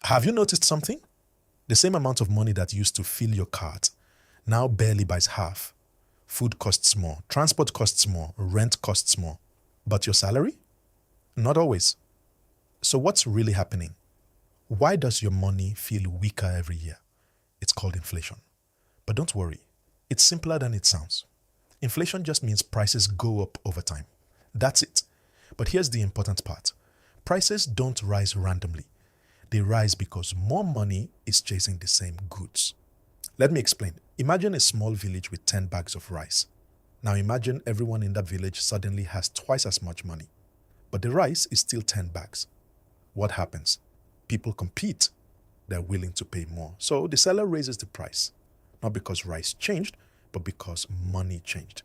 Have you noticed something? The same amount of money that used to fill your cart now barely buys half. Food costs more, transport costs more, rent costs more. But your salary? Not always. So what's really happening? Why does your money feel weaker every year? It's called inflation. But don't worry, it's simpler than it sounds. Inflation just means prices go up over time. That's it. But here's the important part. Prices don't rise randomly. They rise because more money is chasing the same goods. Let me explain. Imagine a small village with 10 bags of rice. Now imagine everyone in that village suddenly has twice as much money. But the rice is still 10 bags. What happens? People compete. They're willing to pay more. So the seller raises the price. Not because rice changed, but because money changed.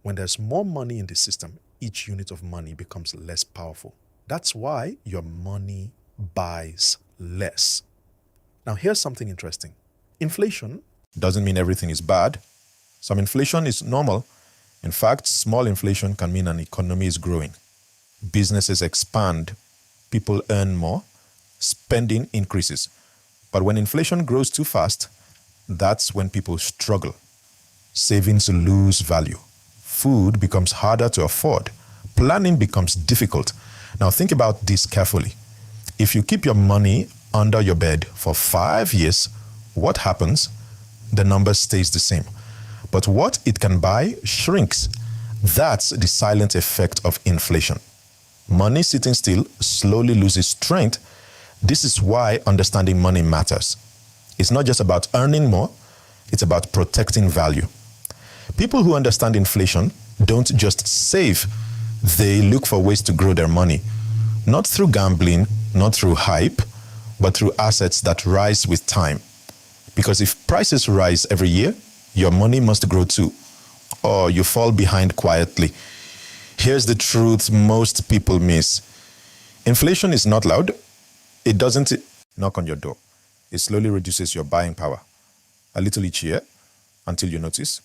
When there's more money in the system, each unit of money becomes less powerful. That's why your money buys less. Now here's something interesting. Inflation doesn't mean everything is bad. Some inflation is normal. In fact, small inflation can mean an economy is growing. Businesses expand, people earn more, spending increases. But when inflation grows too fast, that's when people struggle. Savings lose value. Food becomes harder to afford. Planning becomes difficult. Now think about this carefully. If you keep your money under your bed for 5 years, what happens? The number stays the same. But what it can buy shrinks. That's the silent effect of inflation. Money sitting still slowly loses strength. This is why understanding money matters. It's not just about earning more, it's about protecting value. People who understand inflation don't just save, they look for ways to grow their money. Not through gambling, not through hype, but through assets that rise with time. Because if prices rise every year, your money must grow too, or you fall behind quietly. Here's the truth most people miss. Inflation is not loud. It doesn't knock on your door. It slowly reduces your buying power, a little each year, until you notice.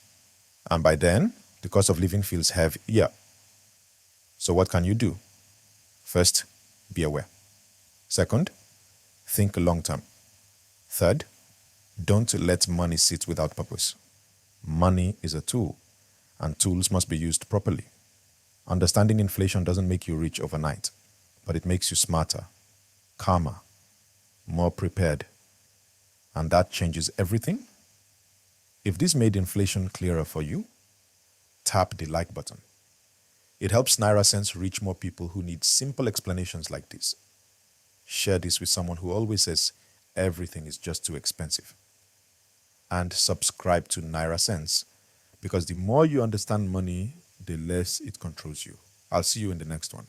And by then, the cost of living feels heavy. Yeah. So what can you do? First, be aware. Second, think long term. Third, don't let money sit without purpose. Money is a tool, and tools must be used properly. Understanding inflation doesn't make you rich overnight, but it makes you smarter, calmer, more prepared. And that changes everything. If this made inflation clearer for you, tap the like button. It helps Naira Sense reach more people who need simple explanations like this. Share this with someone who always says everything is just too expensive. And subscribe to Naira Sense, because the more you understand money, the less it controls you. I'll see you in the next one.